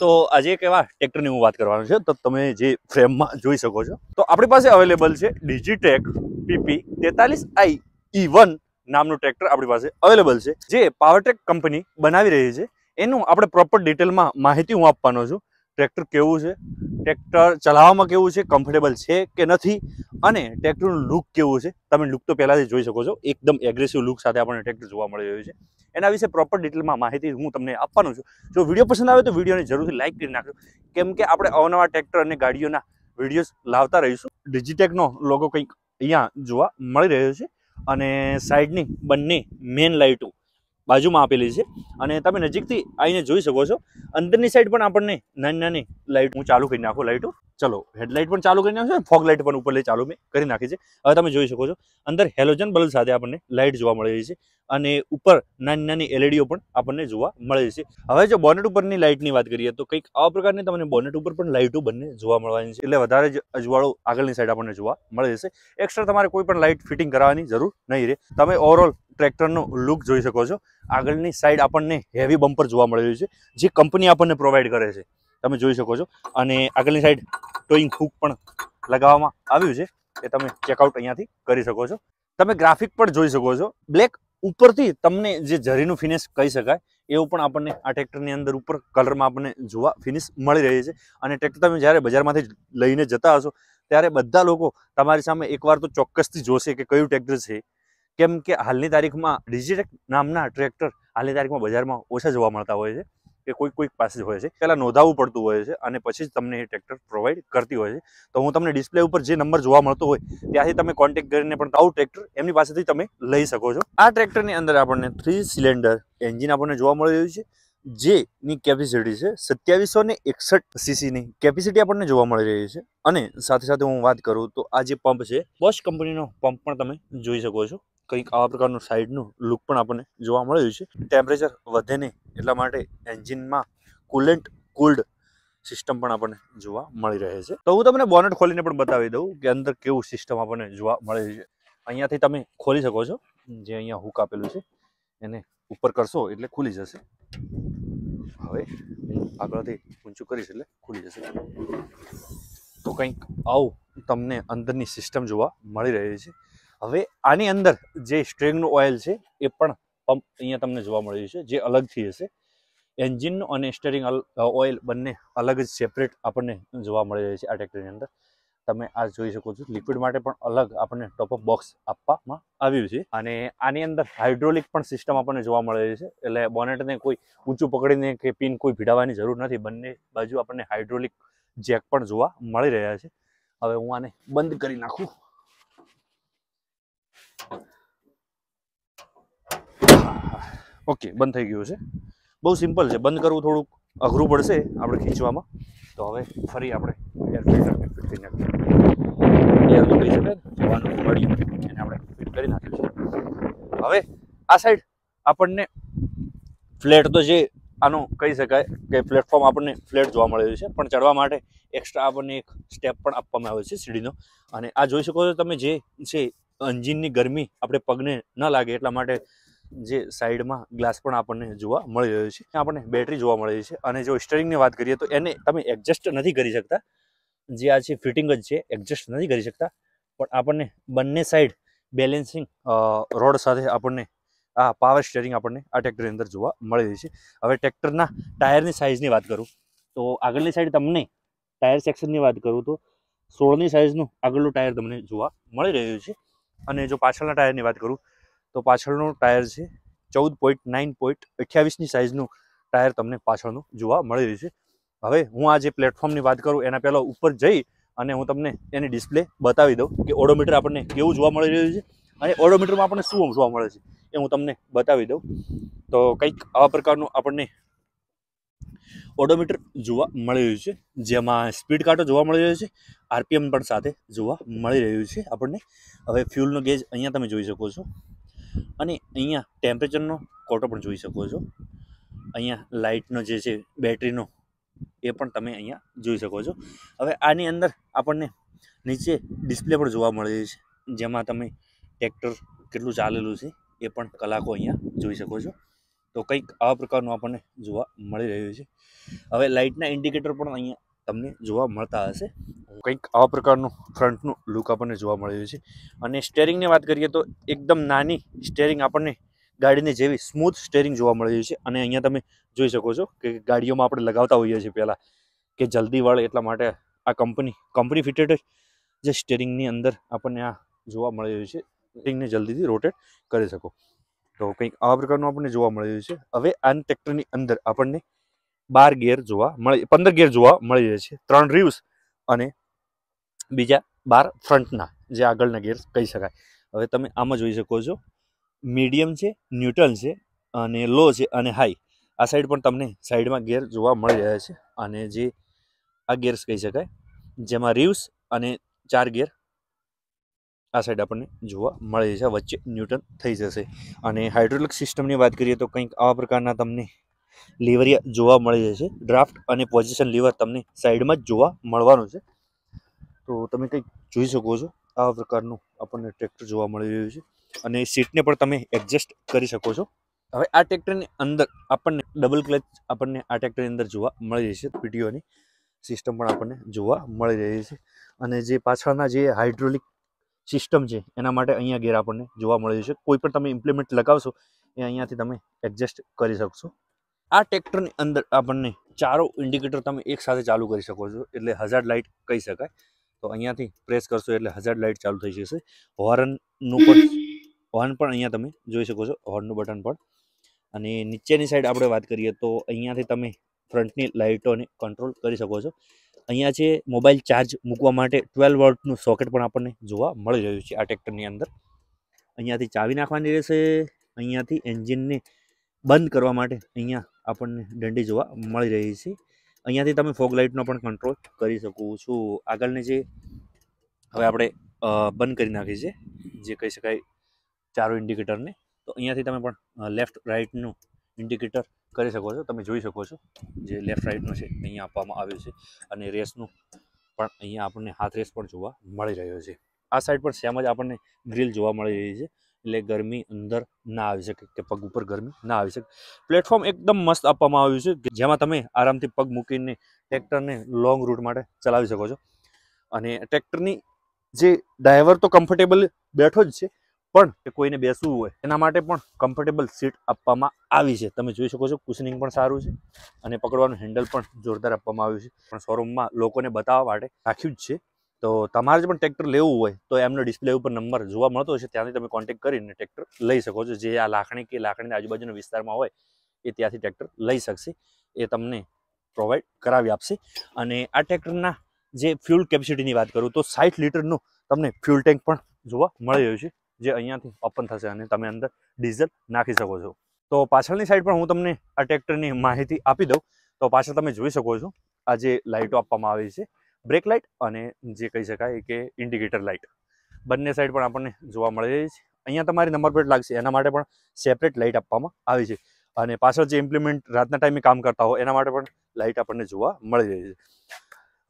તો આજે એક એવા ટ્રેક્ટરની હું વાત કરવાનો છે, તો તમે જે ફ્રેમમાં જોઈ શકો છો તો આપણી પાસે અવેલેબલ છે ડિજીટેક PP 43i E1 નામનું ટ્રેક્ટર આપણી પાસે અવેલેબલ છે, જે પાવરટેક કંપની બનાવી રહી છે। એનું આપણે પ્રોપર ડિટેલમાં માહિતી હું આપવાનો છું। ટ્રેક્ટર કેવું છે, ટ્રેક્ટર ચલાવવામાં કેવું છે, કમ્ફર્ટેબલ છે કે નથી, અને ટ્રેક્ટરનું લુક કેવું છે, તમે લુક તો પહેલાથી જોઈ શકો છો। એકદમ એગ્રેસિવ લુક સાથે આપણને ટ્રેક્ટર જોવા મળી રહ્યું છે। એના વિશે પ્રોપર ડિટેલમાં માહિતી હું તમને આપવાનો છું। જો વિડીયો પસંદ આવે તો વિડીયોને જરૂરથી લાઇક કરી નાખજો, કેમ કે આપણે અવનવા ટ્રેક્ટર અને ગાડીઓના વિડીયોઝ લાવતા રહીશું। ડિજીટેકનો લોગો કંઈક અહીંયા જોવા મળી રહ્યો છે, અને સાઈડની બંને મેઇન લાઇટો બાજુમાં આપેલી છે, અને તમે નજીકથી આવીને જોઈ શકો છો। અંદરની સાઈડ પણ આપણને નાની નાની લાઇટ હું ચાલુ કરી નાખું લાઇટો, ચલો હેડલાઇટ પણ ચાલુ કરી નાખજો, ફોગ લાઇટ પણ ઉપર ચાલુ મેં કરી નાખી છે। હવે તમે જોઈ શકો છો અંદર હેલોજન બલ્બ સાથે આપણને લાઇટ જોવા મળી રહી છે, અને ઉપર નાની નાની એલઈડીઓ પણ આપણને જોવા મળે છે। હવે જો બોનેટ ઉપરની લાઇટની વાત કરીએ તો કંઈક આવા પ્રકારની તમને બોનેટ ઉપર પણ લાઇટો બંને જોવા મળવાની છે, એટલે વધારે જ અજવાળો આગળની સાઈડ આપણને જોવા મળે છે। એક્સ્ટ્રા તમારે કોઈ પણ લાઇટ ફિટિંગ કરાવવાની જરૂર નહીં રહે। તમે ઓવરઓલ ટ્રેક્ટરનો લુક જોઈ શકો છો। આગળની સાઈડ આપણને હેવી બમ્પર જોવા મળી રહ્યું છે, જે કંપની આપણને પ્રોવાઈડ કરે છે, તમે જોઈ શકો છો। અને આગળની સાઈડ ટોઈંગ હુક પણ લગાવવામાં આવ્યું છે, એ તમે ચેકઆઉટ અહીંયાથી કરી શકો છો। તમે ગ્રાફિક પણ જોઈ શકો છો, બ્લેક ઉપરથી તમને જે જરીનું ફિનિશ કહી શકાય એવું પણ આપણને આ ટ્રેક્ટરની અંદર ઉપર કલરમાં આપણને જોવા ફિનિશ મળી રહી છે। અને ટ્રેક્ટર તમે જ્યારે બજારમાંથી લઈને જતા હશો ત્યારે બધા લોકો તમારી સામે એકવાર તો ચોક્કસથી જોશે કે કયું ટ્રેક્ટર છે, કેમ કે હાલની તારીખમાં ડિજીટેક નામના ટ્રેક્ટર હાલની તારીખમાં બજારમાં ઓછા જોવા મળતા હોય છે, કે કોઈક પાસે હોય છે, પહેલાં નોંધાવવું પડતું હોય છે, અને પછી જ તમને એ ટ્રેક્ટર પ્રોવાઈડ કરતી હોય છે। તો હું તમને ડિસ્પ્લે ઉપર જે નંબર જોવા મળતો હોય ત્યાંથી તમે કોન્ટેક્ટ કરીને પણ આવું ટ્રેક્ટર એમની પાસેથી તમે લઈ શકો છો। આ ટ્રેક્ટરની અંદર આપણને 3 સિલિન્ડર એન્જિન આપણને જોવા મળી રહ્યું છે, જેની કેપેસિટી છે 2761 સીસીની કેપેસિટી આપણને જોવા મળી રહી છે। અને સાથે સાથે હું વાત કરું તો આ જે પંપ છે બોશ કંપનીનો પંપ પણ તમે જોઈ શકો છો। કંઈક આવા પ્રકારનું સાઈડનું લુક પણ આપણને જોવા મળ્યું છે। ટેમ્પરેચર વધે નહીં એટલા માટે એન્જિનમાં કુલન્ટ કુલ્ડ સિસ્ટમ પણ આપણને જોવા મળી રહે છે। તો હું તમને બોનેટ ખોલીને પણ બતાવી દઉં કે અંદર કેવું સિસ્ટમ આપણને જોવા મળે છે। અહીંયાથી તમે ખોલી શકો છો, જે અહીંયા હુક આપેલું છે એને ઉપર કરશો એટલે ખુલી જશે। હવે આગળથી ઊંચું કરીશ એટલે ખુલી જશે। તો કંઈક આવું તમને અંદરની સિસ્ટમ જોવા મળી રહી છે। હવે આની અંદર જે સ્ટ્રિંગનું ઓઇલ છે એ પણ પંપ અહીંયા તમને જોવા મળી રહ્યું છે, જે અલગથી હશે। એન્જિનનું અને સ્ટીયરિંગ ઓઇલ બંને અલગ જ સેપરેટ આપણને જોવા મળી રહી છે આ ટ્રેક્ટરની અંદર। તમે આ જોઈ શકો છો, લિક્વિડ માટે પણ અલગ આપણને ટોપઅપ બોક્સ આપવામાં આવ્યું છે, અને આની અંદર હાઇડ્રોલિક પણ સિસ્ટમ આપણને જોવા મળી રહી છે, એટલે બોનેટને કોઈ ઊંચું પકડીને કે પિન કોઈ ભીડાવવાની જરૂર નથી। બંને બાજુ આપણને હાઇડ્રોલિક જેક પણ જોવા મળી રહ્યા છે। હવે હું આને બંધ કરી નાખું। ઓકે, બંધ થઈ ગયું છે। બહુ સિમ્પલ છે, બંધ કરવું થોડુંક અઘરું પડશે આપણે ખીંચવામાં। તો હવે ફરી આપણે એર ફિલ્ટર ફિટ કરી નાખીએ, એર તો કહી શકાય ને, હવાનું મળ્યું એને આપણે ફિટ કરી નાખ્યું છે। હવે આ સાઈડ આપણને ફ્લેટ તો જે આનું કહી શકાય કે પ્લેટફોર્મ આપણને ફ્લેટ જોવા મળી રહ્યું છે, પણ ચડવા માટે એક્સ્ટ્રા આપણને એક સ્ટેપ પણ આપવામાં આવ્યો છે સીડીનો। અને આ જોઈ શકો છો તમે, જે છે એન્જિનની ગરમી આપણે પગને ન લાગે એટલા માટે જે સાઈડમાં ગ્લાસ પણ આપણને જોવા મળી રહ્યો છે। આપણને બેટરી જોવા મળી રહી છે, અને જો સ્ટીયરિંગની વાત કરીએ તો એને તમે એડજસ્ટ નથી કરી શકતા, જે આ છે ફિટિંગ જ છે, એડજસ્ટ નથી કરી શકતા, પણ આપણને બંને સાઈડ બેલેન્સિંગ રોડ સાથે આપણને આ પાવર સ્ટીયરિંગ આપણને આ ટ્રેક્ટરની અંદર જોવા મળી રહી છે। હવે ટ્રેક્ટરના ટાયરની સાઇઝની વાત કરું તો આગળની સાઈડ તમને ટાયર સેક્શનની વાત કરું તો 16ની સાઇઝનું આગળનું ટાયર તમને જોવા મળી રહ્યું છે, અને જો પાછળના ટાયરની વાત કરું તો પાછળનું ટાયર છે 14.9.28ની સાઇઝનું ટાયર તમને પાછળનું જોવા મળી રહ્યું છે। હવે હું આ જે પ્લેટફોર્મની વાત કરું એના પહેલાં ઉપર જઈ અને હું તમને એની ડિસ્પ્લે બતાવી દઉં કે ઓડોમીટર આપણને કેવું જોવા મળી રહ્યું છે, અને ઓડોમીટરમાં આપણને શું જોવા મળે છે એ હું તમને બતાવી દઉં। તો કંઈક આવા પ્રકારનું આપણને ઓડોમીટર જોવા મળી રહ્યું છે, જેમાં સ્પીડ કાંટો જોવા મળી રહ્યો છે, આરપીએમ પણ સાથે જોવા મળી રહ્યું છે આપણને। હવે ફ્યુલનો ગેજ અહીંયા તમે જોઈ શકો છો, અને અહીંયા ટેમ્પરેચરનો કોટો પણ જોઈ શકો છો। અહીંયા લાઇટનો જે છે બેટરીનો એ પણ તમે અહીંયા જોઈ શકો છો। હવે આની અંદર આપણને નીચે ડિસ્પ્લે પણ જોવા મળી રહી છે, જેમાં તમે ટ્રેક્ટર કેટલું ચાલેલું છે એ પણ કલાકો અહીંયા જોઈ શકો છો। તો કંઈક આવા પ્રકારનું આપણને જોવા મળી રહ્યું છે. હવે લાઇટના ઇન્ડિકેટર પણ અહીંયા તમને જોવા મળતા હશે. કંઈક આવા પ્રકારનું ફ્રન્ટનું લુક આપણને જોવા મળી રહ્યું છે. અને સ્ટેરિંગની વાત કરીએ તો એકદમ નાની સ્ટેરિંગ આપણને ગાડીને જેવી સ્મૂથ સ્ટેરિંગ જોવા મળી રહ્યું છે. અને અહીંયા તમે જોઈ શકો છો કે ગાડીઓમાં આપણે લગાવતા હોઈએ છીએ પહેલાં કે જલ્દી વળે એટલા માટે આ કંપની ફિટેડ જે સ્ટેરિંગની અંદર આપણને આ જોવા મળી રહ્યું છે. સ્ટેરિંગને જલ્દીથી રોટેટ કરી શકો. તો કંઈક આવા પ્રકારનું આપણને જોવા મળી રહ્યું છે. હવે આ ટ્રેક્ટરની અંદર આપણને 15 ગિયર જોવા મળી રહે છે. 3 રિવ્સ અને બીજા 12 ફ્રન્ટના જે આગળના ગિયર કહી શકાય. હવે તમે આમાં જોઈ શકો છો મીડિયમ છે, ન્યુટ્રલ છે અને લો છે અને હાઈ. આ સાઈડ પણ તમને સાઈડમાં ગિયર જોવા મળી રહ્યા છે. અને જે આ ગિયર્સ કહી શકાય જેમાં રિવ્સ અને 4 ગિયર આ સાઈડ આપણને જોવા મળે છે. વચ્ચે ન્યુટન થઈ જશે. અને હાઇડ્રોલિક સિસ્ટમની વાત કરીએ તો કંઈક આવા પ્રકારના તમને લીવરિયા જોવા મળી જશે. ડ્રાફ્ટ અને પોઝિશન લીવર તમને સાઈડમાં જ જોવા મળવાનું છે. તો તમે કંઈક જોઈ શકો છો આવા પ્રકારનું આપણને ટ્રેક્ટર જોવા મળી રહ્યું છે. અને સીટને પણ તમે એડજસ્ટ કરી શકો છો. હવે આ ટ્રેક્ટરની અંદર આપણને ડબલ ક્લચ આપણને આ ટ્રેક્ટરની અંદર જોવા મળી રહી છે. પીટીઓની સિસ્ટમ પણ આપણને જોવા મળી રહી છે. અને જે પાછળના જે હાઇડ્રોલિક સિસ્ટમ છે એના માટે અહીંયા ગેર આપણને જોવા મળી રહ્યું છે. કોઈ પણ તમે ઇમ્પ્લિમેન્ટ લગાવશો એ અહીંયાથી તમે એડજસ્ટ કરી શકશો. આ ટ્રેક્ટરની અંદર આપણને ચારો ઇન્ડિકેટર તમે એકસાથે ચાલુ કરી શકો છો, એટલે હઝાર્ડ લાઇટ કહી શકાય. તો અહીંયાથી પ્રેસ કરશો એટલે હઝાર્ડ લાઇટ ચાલુ થઈ જશે. હોર્ન પણ અહીંયા તમે જોઈ શકો છો, હોર્નનું બટન પણ. અને નીચેની સાઈડ આપણે વાત કરીએ તો અહીંયાથી તમે ફ્રન્ટની લાઇટોને કંટ્રોલ કરી શકો છો. અહીંયા છે મોબાઈલ ચાર્જ મૂકવા માટે 12 વોલ્ટનું સોકેટ પણ આપણને જોવા મળી રહ્યું છે આ ટ્રેક્ટરની અંદર. અહીંયાથી ચાવી નાખવાની રહેશે. અહીંયાથી એન્જિનને બંધ કરવા માટે અહીંયા આપણને ડંડી જોવા મળી રહી છે. અહીંયાથી તમે ફોગ લાઇટનો પણ કંટ્રોલ કરી શકો છો. આગળની જે હવે આપણે બંધ કરી નાખી છે જે કહી શકાય ચારો ઇન્ડિકેટરને. તો અહીંયાથી તમે પણ લેફ્ટ રાઇટનું ઇન્ડિકેટર કરી શકો છો. તમે જોઈ શકો છો જે લેફ્ટ રાઇટનું છે અહીંયા આપવામાં આવ્યું છે. અને રેસનું પણ અહીંયા આપણને હાથ રેસ પણ જોવા મળી રહ્યો છે. આ સાઈડ પર સેમ જ આપણને ગ્રીલ જોવા મળી રહી છે, એટલે ગરમી અંદર ના આવી શકે કે પગ ઉપર ગરમી ના આવી શકે. પ્લેટફોર્મ એકદમ મસ્ત આપવામાં આવ્યું છે જેમાં તમે આરામથી પગ મૂકીને ટ્રેક્ટરને લોંગ રૂટ માટે ચલાવી શકો છો. અને ટ્રેક્ટરની જે ડ્રાઈવર તો કમ્ફર્ટેબલ બેઠો જ છે, પણ કોઈને બેસવું હોય એના માટે પણ કમ્ફર્ટેબલ સીટ આપવામાં આવી છે. તમે જોઈ શકો છો કુશનિંગ પણ સારું છે અને પકડવાનું હેન્ડલ પણ જોરદાર આપવામાં આવ્યું છે. પણ શોરૂમમાં લોકોને બતાવવા માટે રાખ્યું જ છે. તો તમારે જે પણ ટ્રેક્ટર લેવું હોય તો એમનો ડિસ્પ્લે ઉપર નંબર જોવા મળતો હશે, ત્યાંથી તમે કોન્ટેક્ટ કરીને ટ્રેક્ટર લઈ શકો છો. જે આ લાખણી કે લાખણીના આજુબાજુના વિસ્તારમાં હોય એ ત્યાંથી ટ્રેક્ટર લઈ શકશે, એ તમને પ્રોવાઈડ કરાવી આપશે. અને આ ટ્રેક્ટરના જે ફ્યુલ કેપેસિટીની વાત કરું તો 60 લીટરનું તમને ફ્યુલ ટેન્ક પણ જોવા મળી રહ્યું છે, જે અહીંયાથી ઓપન થશે અને તમે અંદર ડીઝલ નાખી શકો છો. તો પાછળની સાઈડ પણ હું તમને આ ટ્રેક્ટરની માહિતી આપી દઉં. તો પાછળ તમે જોઈ શકો છો આ જે લાઇટો આપવામાં આવી છે, બ્રેક લાઇટ અને જે કહી શકાય કે ઇન્ડિકેટર લાઇટ, બંને સાઈડ પણ આપણને જોવા મળી રહી છે. અહીંયા તમારી નંબર પ્લેટ લાગશે એના માટે પણ સેપરેટ લાઇટ આપવામાં આવી છે. અને પાછળ જે ઇમ્પ્લિમેન્ટ રાતના ટાઈમે કામ કરતા હોય એના માટે પણ લાઇટ આપણને જોવા મળી રહી છે.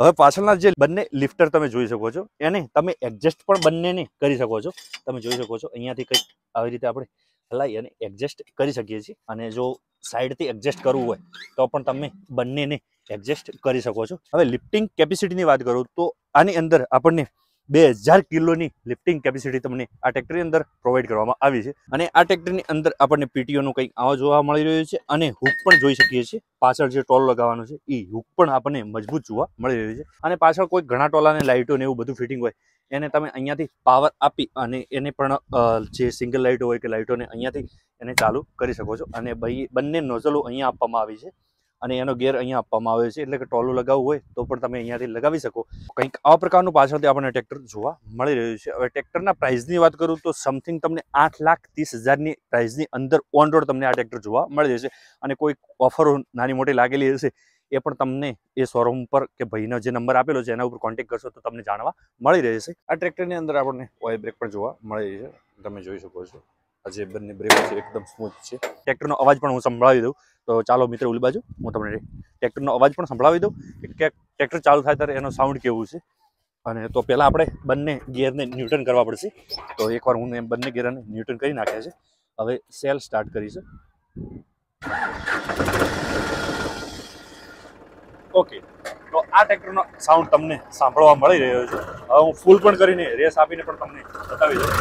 હવે પાછળના જે બંને લિફ્ટર તમે જોઈ શકો છો એને તમે એડજસ્ટ પણ બંનેને કરી શકો છો. તમે જોઈ શકો છો અહીંયાથી કંઈક આવી રીતે આપણે હલાવી અને એડજસ્ટ કરી શકીએ છીએ. અને જો સાઈડથી એડજસ્ટ કરવું હોય તો પણ તમે બંનેને એડજસ્ટ કરી શકો છો. હવે લિફ્ટિંગ કેપેસિટીની વાત કરું તો આની અંદર આપણને 2000 કિલોની લિફ્ટિંગ કેપેસિટી તમને આ ટ્રેક્ટરની અંદર પ્રોવાઈડ કરવામાં આવી છે. અને આ ટ્રેક્ટરની અંદર આપણને પીટીઓનું કંઈક આવો જોવા મળી રહ્યું છે. અને હુક પણ જોઈ શકીએ છીએ. પાછળ જે ટોલ લગાવવાનો છે એ હુક પણ આપણને મજબૂત જોવા મળી રહ્યું છે. અને પાછળ કોઈ ઘણા ટોલાને લાઇટો ને એવું બધું ફિટિંગ હોય એને તમે અહીંયાથી પાવર આપી અને એને પણ જે સિંગલ લાઇટો હોય કે લાઇટોને અહીંયાથી એને ચાલુ કરી શકો છો. અને બંને નોઝલો અહીંયા આપવામાં આવી છે અને એનો ગેર અહીંયા આપવામાં આવ્યો છે, એટલે કે ટોલું લગાવવું હોય તો પણ તમે અહીંયાથી લગાવી શકો. કંઈક આવા પ્રકારનું પાછળથી આપણને ટ્રેક્ટર જોવા મળી રહ્યું છે. હવે ટ્રેક્ટરના પ્રાઇસની વાત કરું તો સમથિંગ તમને 8,30,000ની પ્રાઇસની અંદર ઓન રોડ તમને આ ટ્રેક્ટર જોવા મળી જશે. અને કોઈ ઓફરો નાની મોટી લાગેલી હશે એ પણ તમને એ શોરૂમ પર કે ભાઈનો જે નંબર આપેલો છે એના ઉપર કોન્ટેક્ટ કરશો તો તમને જાણવા મળી રહેશે. આ ટ્રેક્ટરની અંદર આપણને ઓઇલ બ્રેક પણ જોવા મળી રહી છે, તમે જોઈ શકો છો. આ જે બંને બ્રેક છે એકદમ સ્મૂથ છે. ટ્રેક્ટરનો અવાજ પણ હું સંભળાવી દઉં. તો ચાલો મિત્રો ઓલી બાજુ હું તમને ટ્રેક્ટરનો અવાજ પણ સંભળાવી દઉં કે ટ્રેક્ટર ચાલુ થાય ત્યારે એનો સાઉન્ડ કેવું છે. અને તો પહેલાં આપણે બંને ગિયરને ન્યૂટન કરવા પડશે. તો એકવાર હું બંને ગિયરને ન્યૂટન કરી નાખ્યા છે. હવે સેલ સ્ટાર્ટ કરીશ. ઓકે, તો આ ટ્રેક્ટરનો સાઉન્ડ તમને સાંભળવા મળી રહ્યો છે. હવે હું ફૂલ પણ કરીને રેસ આપીને પણ તમને બતાવી દઉં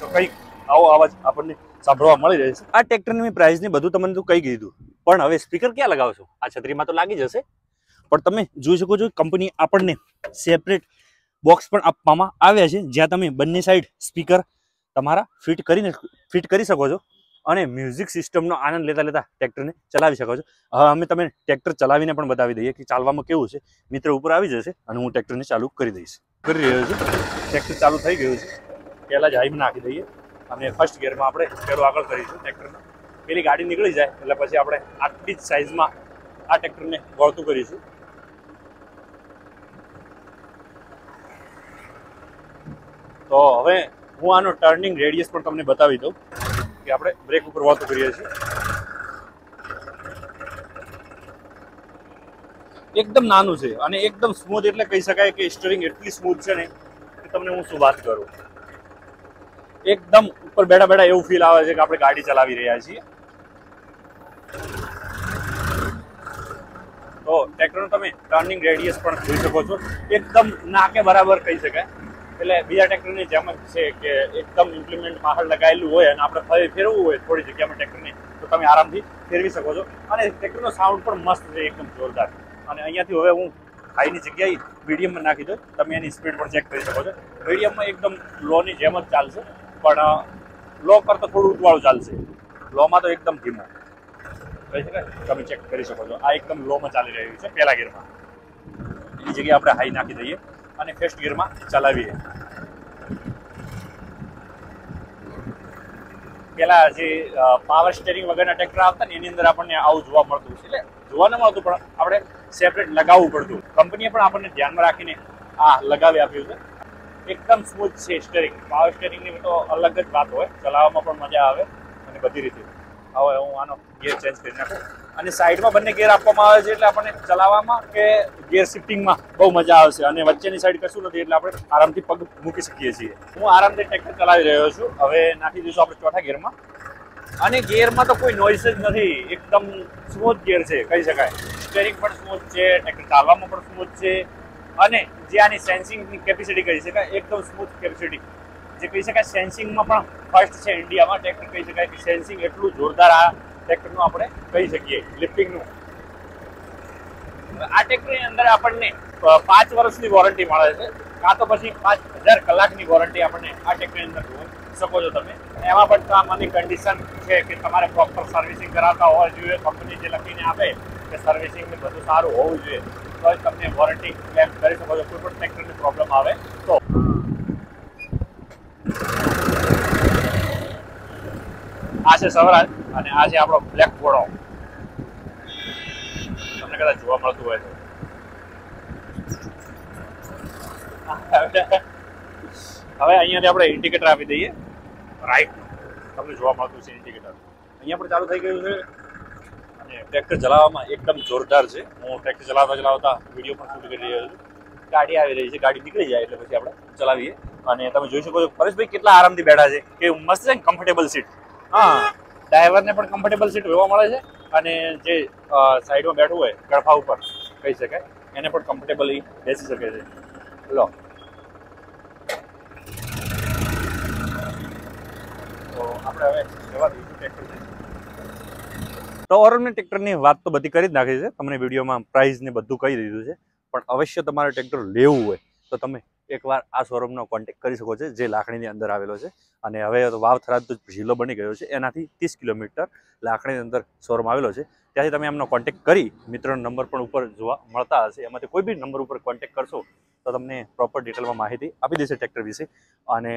તો કંઈક આવો અવાજ આપણને સાંભળવા મળી રહ્યો છે. આ ટ્રેક્ટરની મેં પ્રાઇસને બધું તમને તો કહી દીધું, પણ હવે સ્પીકર ક્યાં લગાવશો? આ છત્રીમાં તો લાગી જશે, પણ તમે જોઈ શકો છો કંપની આપણને સેપરેટ બોક્સ પણ આપવામાં આવ્યા છે, જ્યાં તમે બંને સાઈડ સ્પીકર તમારા ફિટ કરી શકો છો અને મ્યુઝિક સિસ્ટમનો આનંદ લેતા લેતા ટ્રેક્ટરને ચલાવી શકો છો. હવે અમે તમે ટ્રેક્ટર ચલાવીને પણ બતાવી દઈએ કે ચાલવામાં કેવું છે. મિત્ર ઉપર આવી જશે અને હું ટ્રેક્ટરને ચાલુ કરી દઈશ. કરી રહ્યો છું, ટ્રેક્ટર ચાલુ થઈ ગયું છે. પહેલાં જ હાઈમાં નાખી દઈએ અને ફર્સ્ટ ગિયરમાં આપણે પેલું આગળ કરીશું ટ્રેક્ટરને. પેલી ગાડી નીકળી જાય એટલે પછી આપણે આટલી જ સાઇઝમાં આ ટ્રેક્ટરને વળતું કરીશું. તો હવે હું આનો ટર્નિંગ રેડિયસ પણ તમને બતાવી દઉં કે આપણે બ્રેક ઉપર વળતું કરીએ છીએ. એકદમ નાનું છે અને એકદમ સ્મૂથ, એટલે કહી શકાય કે સ્ટીયરિંગ એટલી સ્મૂથ છે ને કે તમને હું શું વાત કરું. એકદમ ઉપર બેઠા બેઠા એવું ફીલ આવે છે કે આપણે ગાડી ચલાવી રહ્યા છીએ. તો ટ્રેક્ટરનો તમે ટર્નિંગ રેડિયસ પણ જોઈ શકો છો, એકદમ નાકે બરાબર કહી શકાય. એટલે બીજા ટ્રેક્ટરની જેમ જ છે કે એકદમ ઇમ્પ્લિમેન્ટ પાછળ લગાવેલું હોય અને આપણે ફેરવવું હોય થોડી જગ્યામાં ટ્રેક્ટરને તો તમે આરામથી ફેરવી શકો છો. અને ટ્રેક્ટરનો સાઉન્ડ પણ મસ્ત છે, એકદમ જોરદાર. અને અહીંયાથી હવે હું હાઈની જગ્યાએ મીડિયમમાં નાખી દઉં, તમે એની સ્પીડ પણ ચેક કરી શકો છો. મીડિયમમાં એકદમ લોની જેમ જ ચાલશે, પણ લો કરતાં થોડું ઊંચવાળું ચાલશે. લોમાં તો એકદમ ધીમો કહી શકાય, તમે ચેક કરી શકો છો. આ એકદમ લોમાં ચાલી રહ્યું છે પહેલા ગિયરમાં. એની જગ્યાએ આપણે હાઈ નાખી દઈએ અને ફર્સ્ટ ગિયરમાં ચલાવીએ. પેલા જે પાવર સ્ટેરિંગ વગરના ટ્રેક્ટર આવતા ને એની અંદર આપણને આવું જોવા મળતું છે. એટલે જોવા ન મળતું, પણ આપણે સેપરેટ લગાવવું પડતું. કંપનીએ પણ આપણને ધ્યાનમાં રાખીને આ લગાવી આપ્યું છે. એકદમ સ્મૂથ છે સ્ટેરિંગ. પાવર સ્ટેરિંગની તો અલગ જ વાત હોય, ચલાવવામાં પણ મજા આવે અને બધી રીતે. હવે હું આનો ગિયર ચેન્જ કરી નાખું અને સાઈડમાં બંને ગિયર આપવામાં આવે છે, એટલે આપણને ચલાવવામાં કે ગિયર શિફ્ટિંગમાં બહુ મજા આવશે. અને વચ્ચેની સાઈડ કશું નથી, એટલે આપણે આરામથી પગ મૂકી શકીએ છીએ. હું આરામથી ટ્રેક્ટર ચલાવી રહ્યો છું. હવે નાખી દઈશું આપણે ચોથા ગિયરમાં. અને ગિયરમાં તો કોઈ નોઇઝ જ નથી, એકદમ સ્મૂથ ગિયર છે કહી શકાય. સ્ટેરિંગ પણ સ્મૂથ છે, ટ્રેક્ટર ચાલવામાં પણ સ્મૂથ છે. અને જે આની સેન્સિંગની કેપેસિટી કહી શકાય, એકદમ સ્મૂથ કેપેસિટી, જે કહી શકાય સેન્સિંગમાં પણ ફર્સ્ટ છે ઇન્ડિયામાં. ટ્રેક્ટર કહી શકાય કે સેન્સિંગ એટલું જોરદાર આ ટ્રેક્ટરનું આપણે કહી શકીએ, લિફ્ટિંગનું. આ ટ્રેક્ટરની અંદર આપણને 5 વર્ષની વોરંટી મળે છે, કાં તો પછી 5000 કલાકની વોરંટી આપણને આ ટ્રેક્ટરની અંદર જોઈ શકો છો તમે. એમાં પણ આમાંની કન્ડિશન છે કે તમારે પ્રોપર સર્વિસિંગ કરાવતા હોવા જોઈએ. કંપની જે લખીને આપે કે સર્વિસિંગ બધું સારું હોવું જોઈએ તો જ તમને વોરંટી ક્લેમ કરી શકો છો કોઈ પણ ટ્રેક્ટરની પ્રોબ્લેમ આવે તો. આ છે સ્વરાજ અને આ છે આપણો બ્લેક ઘોડો. તમને કદાચ જોવા મળતું હોય તો. હવે અહીંયાથી આપણે ઇન્ડિકેટર આપી દઈએ રાઈટ. તમને જોવા મળતું છે ઇન્ડિકેટર. અહીંયા પણ ચાલુ થઈ ગયું છે અને ટ્રેક્ટર ચલાવવામાં એકદમ જોરદાર છે. હું ટ્રેક્ટર ચલાવતા વિડીયો પણ શૂટ કરી રહ્યો છું. ગાડી આવી રહી છે, ગાડી નીકળી જાય એટલે પછી આપણે ચલાવીએ. અને તમે જોઈ શકો છો પરેશભાઈ કેટલા આરામથી બેઠા છે, કે મસ્ત છે ને, કમ્ફર્ટેબલ સીટ. હા, ડ્રાઈવરને પણ કમ્ફર્ટેબલ સીટ જોવા મળે છે અને જે સાઈડમાં બેઠું હોય ગળફા ઉપર કહી શકાય એને પણ કમ્ફર્ટેબલી બેસી શકે છે. લો, તો આપણે હવે જવા દઈશું ટ્રેક્ટર. તો ઓરલ ટ્રેક્ટરની વાત તો બધી કરી જ નાખી છે. તમને વિડીયોમાં પ્રાઇસ ને બધું કહી દીધું છે. પણ અવશ્ય તમારે ટ્રેક્ટર લેવું હોય તો તમે એકવાર આ શોરૂમનો કોન્ટેક્ટ કરી શકો છો, જે લાખણીની અંદર આવેલો છે. અને હવે તો વાવ થરાદ જિલ્લો બની ગયો છે, એનાથી 30 કિલોમીટર લાખણીની અંદર શોરૂમ આવેલો છે. ત્યાંથી તમે એમનો કોન્ટેક્ટ કરી, મિત્રનો નંબર પણ ઉપર જોવા મળતા હશે, એમાંથી કોઈ બી નંબર ઉપર કોન્ટેક્ટ કરશો તો તમને પ્રોપર ડિટેલમાં માહિતી આપી દેશે ટ્રેક્ટર વિશે. અને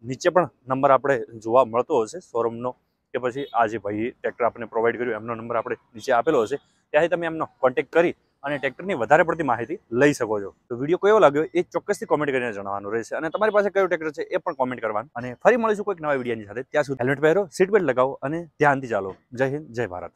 નીચે પણ નંબર આપણે જોવા મળતો હશે શોરૂમનો, કે પછી આ જે ભાઈ ટ્રેક્ટર આપણે પ્રોવાઈડ કર્યું એમનો નંબર આપણે નીચે આપેલો હશે. ત્યાંથી તમે એમનો કોન્ટેક્ટ કરી અને ટ્રેક્ટરની વધારે પડતી માહિતી લઈ શકો છો. તો વિડીયો કેવો લાગ્યો એ ચોક્કસથી કોમેન્ટ કરીને જણાવવાનું રહેશે. અને તમારી પાસે કયું ટ્રેક્ટર છે એ પણ કોમેન્ટ કરવાનું. અને ફરી મળીશું કોઈક નવા વિડીયોની સાથે. ત્યાં સુધી હેલ્મેટ પહેરો, સીટ બેલ્ટ લગાવો અને ધ્યાનથી ચાલો. જય હિન્દ, જય ભારત.